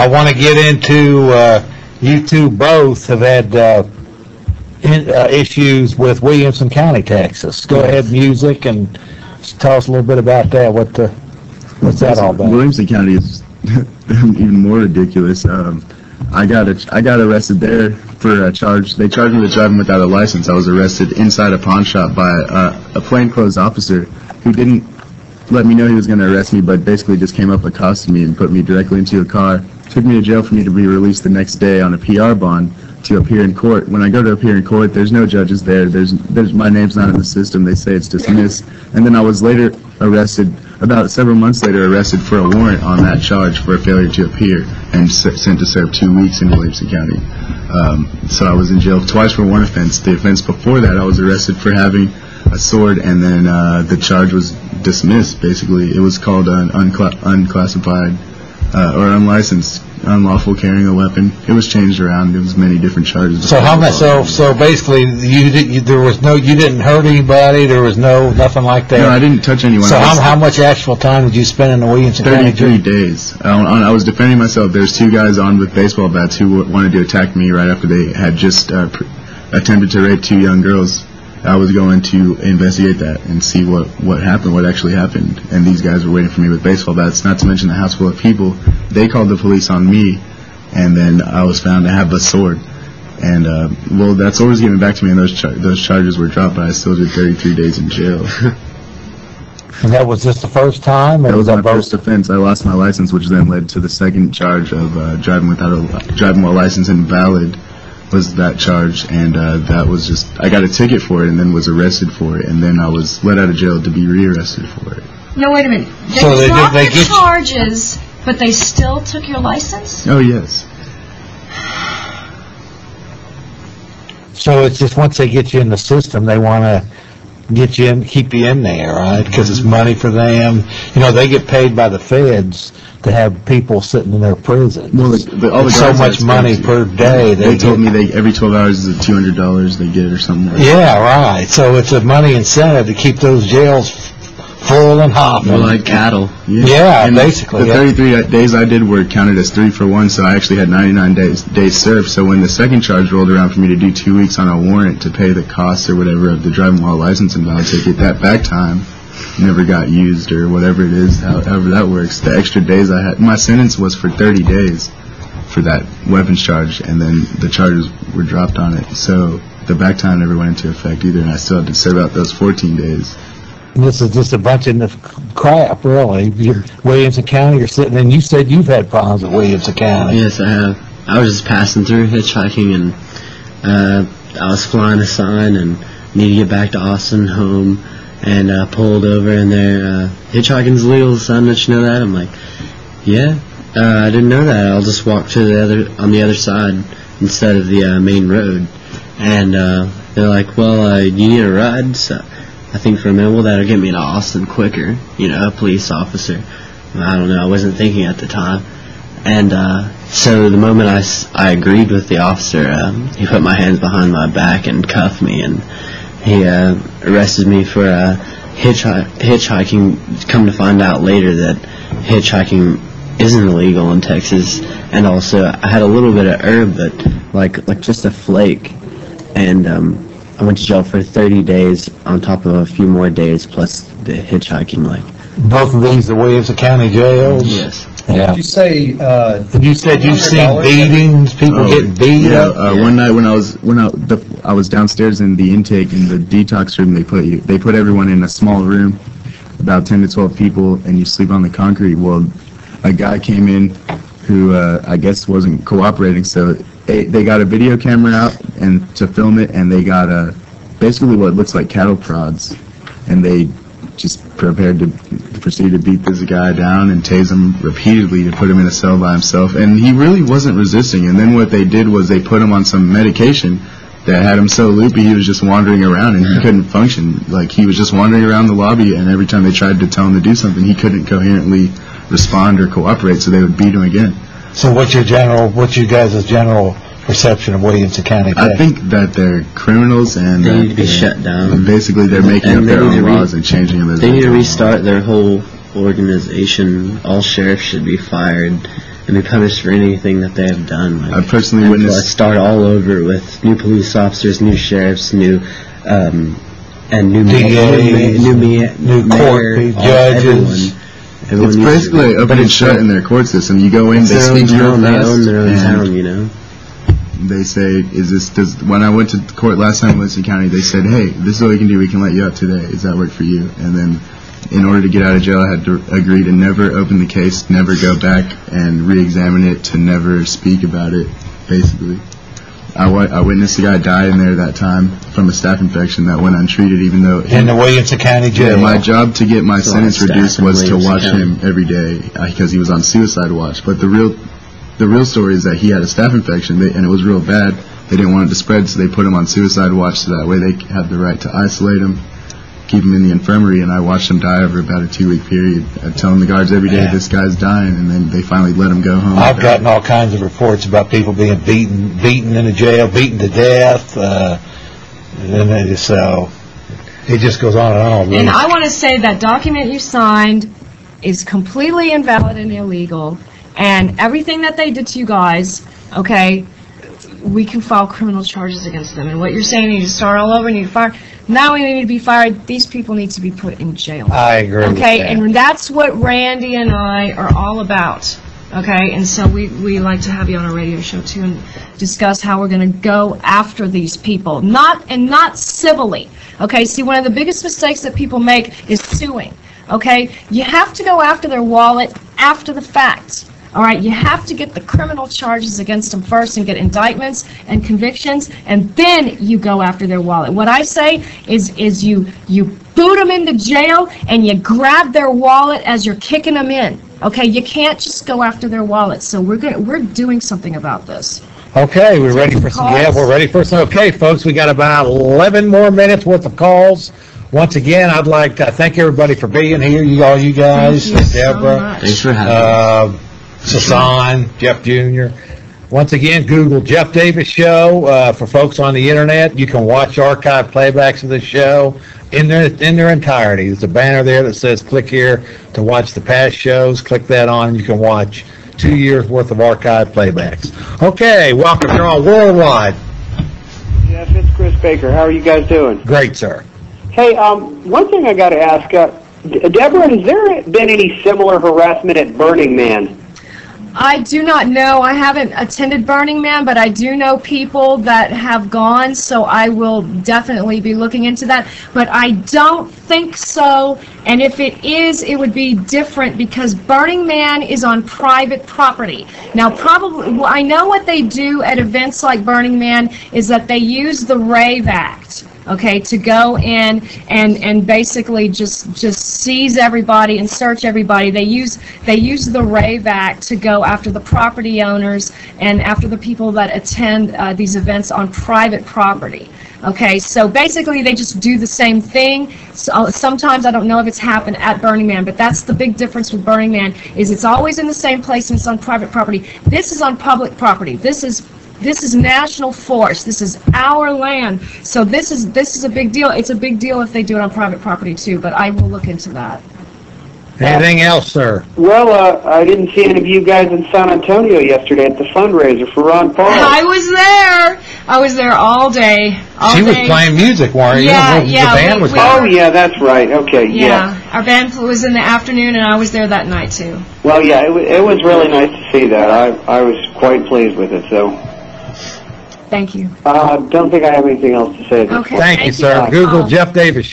I want to get into, you two both have had issues with Williamson County, Texas. Go ahead, music, and tell us a little bit about that. What's that all about? Williamson County is even more ridiculous. I got arrested there for a charge. They charged me with driving without a license. I was arrested inside a pawn shop by a plainclothes officer who didn't let me know he was going to arrest me, but basically just came up, accosted me, and put me directly into a car. Took me to jail for me to be released the next day on a PR bond to appear in court. When I go to appear in court, there's no judges there. There's my name's not in the system. They say it's dismissed. And then I was later arrested, about several months later, arrested for a warrant on that charge for a failure to appear and sent to serve 2 weeks in Williamson County. So I was in jail twice for one offense. The offense before that, I was arrested for having a sword, and then the charge was dismissed. Basically, it was called an unclassified or unlicensed, unlawful carrying a weapon. It was changed around. There was many different charges. So how much? So basically, you didn't hurt anybody. There was nothing like that. No, I didn't touch anyone. So how much actual time did you spend in the Williamson County? 33 days. I was defending myself. There's two guys armed with baseball bats who wanted to attack me right after they had just attempted to rape 2 young girls. I was going to investigate that and see what happened, what actually happened. And these guys were waiting for me with baseball bats, not to mention the house full of people. They called the police on me, and then I was found to have a sword. And, well, that sword was given back to me, and those charges were dropped, but I still did 33 days in jail. And that was just the first time? That was my first offense. I lost my license, which then led to the second charge of driving while license invalid. Was that charge, and that was just, I got a ticket for it and then was arrested for it, and then I was let out of jail to be rearrested for it. No, wait a minute. They dropped the charges, but they still took your license? Oh, yes. So it's just once they get you in the system, they want to get you in, keep you in there, right? Because it's money for them. You know, they get paid by the feds to have people sitting in their prison. Well, all the so much money per day. They told me every 12 hours is $200 they get or something like that. Yeah, right. So it's a money incentive to keep those jails full and hopping. More like cattle. Yeah, and basically. The 33 days I did were counted as 3 for 1, so I actually had 99 days served. So when the second charge rolled around for me to do 2 weeks on a warrant to pay the costs or whatever of the driving while license invalid ticket, that back time never got used or whatever it is, however that works. The extra days I had, my sentence was for 30 days for that weapons charge, and then the charges were dropped on it. So the back time never went into effect either, and I still had to serve out those 14 days. This is just a bunch of crap, really. You're Williamson County, you're sitting, and you said you've had problems with Williamson County. Yes, I have. I was just passing through hitchhiking, and I was flying a sign and needed to get back to Austin home, and pulled over, and there, hitchhiking's legal, son, did you know that? I'm like, yeah, I didn't know that. I'll just walk to on the other side instead of the main road. And they're like, well, you need a ride? So I think for a minute, well, that'll get me to Austin quicker, you know, a police officer. I don't know, I wasn't thinking at the time. And so the moment I agreed with the officer, he put my hands behind my back and cuffed me, and he arrested me for hitchhiking. Come to find out later that hitchhiking isn't illegal in Texas, and also I had a little bit of herb, but like just a flake, and I went to jail for 30 days on top of a few more days plus the hitchhiking. Like both of these are Williamson County jails. Yes. Yeah. Did you say? You said you've seen beatings, people getting beat up. One night when I was downstairs in the intake in the detox room, they put everyone in a small room, about 10 to 12 people, and you sleep on the concrete. Well, a guy came in who I guess wasn't cooperating, so they got a video camera out and to film it, and they got basically what looks like cattle prods, and they just proceed to beat this guy down and tase him repeatedly to put him in a cell by himself, and he really wasn't resisting. And then what they did was they put him on some medication that had him so loopy he was just wandering around, and he couldn't function. Like, he was just wandering around the lobby, and every time they tried to tell him to do something, he couldn't coherently respond or cooperate, so they would beat him again. So what's you guys' general perception of Williamson County, Texas? I think that they're criminals, and they need to be shut down. And basically, they're making up their own laws and changing them. They need to restart their whole organization. All sheriffs should be fired, and be punished for anything that they have done. Like, I've personally witnessed. Start all over with new police officers, new sheriffs, new and new DAs, new court judges. It's basically open and shut in their court system. You go in, they speak real fast. They own their own town, you know. They say, when I went to court last time in Williamson County, they said, hey, this is what we can do. We can let you out today. Does that work for you? And then in order to get out of jail, I had to agree to never open the case, never go back and re-examine it, to never speak about it, basically. I witnessed a guy die in there that time from a staph infection that went untreated, even though... In the Williamson County jail. Yeah, my job to get my sentence reduced was to watch him every day, because he was on suicide watch. But the real story is that he had a staph infection, and it was real bad. They didn't want it to spread, so they put him on suicide watch, so that way they had the right to isolate him, keep him in the infirmary, and I watched him die over about a 2-week period. I'm telling the guards every day, this guy's dying, and then they finally let him go home. I've gotten all kinds of reports about people being beaten in the jail, beaten to death, and it just goes on and on. Really. And I want to say that document you signed is completely invalid and illegal, and everything that they did to you guys, okay, we can file criminal charges against them. And what you're saying, you need to start all over, you need to fire. Now we need to be fired. These people need to be put in jail. I agree with that. Okay, and that's what Randy and I are all about. Okay, and so we like to have you on a radio show too and discuss how we're going to go after these people, not civilly. Okay, see, one of the biggest mistakes that people make is suing. Okay, you have to go after their wallet after the fact. All right, you have to get the criminal charges against them first and get indictments and convictions, and then you go after their wallet. What I say is you boot them into jail and you grab their wallet as you're kicking them in. Okay, you can't just go after their wallet. So we're doing something about this. Okay, we're ready for some. Yeah, we're ready for some. Okay, folks, we got about 11 more minutes worth of calls. Once again, I'd like to thank everybody for being here. You guys, Thank you Deborah, so much. Thanks for having me. Sasan, Jeff Jr. Once again, Google Jeff Davis Show. For folks on the internet, you can watch archive playbacks of the show in their entirety. There's a banner there that says click here to watch the past shows. Click that on and you can watch 2 years worth of archive playbacks. Okay, welcome. You're on Worldwide. Jeff, it's Chris Baker. How are you guys doing? Great, sir. Hey, one thing I got to ask, Deborah, has there been any similar harassment at Burning Man? I do not know. I haven't attended Burning Man, but I do know people that have gone, so I will definitely be looking into that. But I don't think so, and if it is, it would be different because Burning Man is on private property. Now, probably, well, I know what they do at events like Burning Man is that they use the Rave Act. Okay, to go in and basically just seize everybody and search everybody. They use the Rave Act to go after the property owners and after the people that attend these events on private property. Okay, so basically they just do the same thing. So sometimes I don't know if it's happened at Burning Man, but that's the big difference with Burning Man is it's always in the same place and it's on private property. This is on public property. This is national forest. This is our land. So this is a big deal. It's a big deal if they do it on private property too, but I will look into that. Anything else, sir? Well, I didn't see any of you guys in San Antonio yesterday at the fundraiser for Ron Paul. I was there. I was there all day. She was playing music, weren't you? Yeah, The band was Oh, yeah, that's right. Okay, yeah. Our band was in the afternoon, and I was there that night too. Well, yeah, it was really nice to see that. I was quite pleased with it, so. Thank you. Don't think I have anything else to say. Okay. Thank you, sir. Google Jeff Davis Show.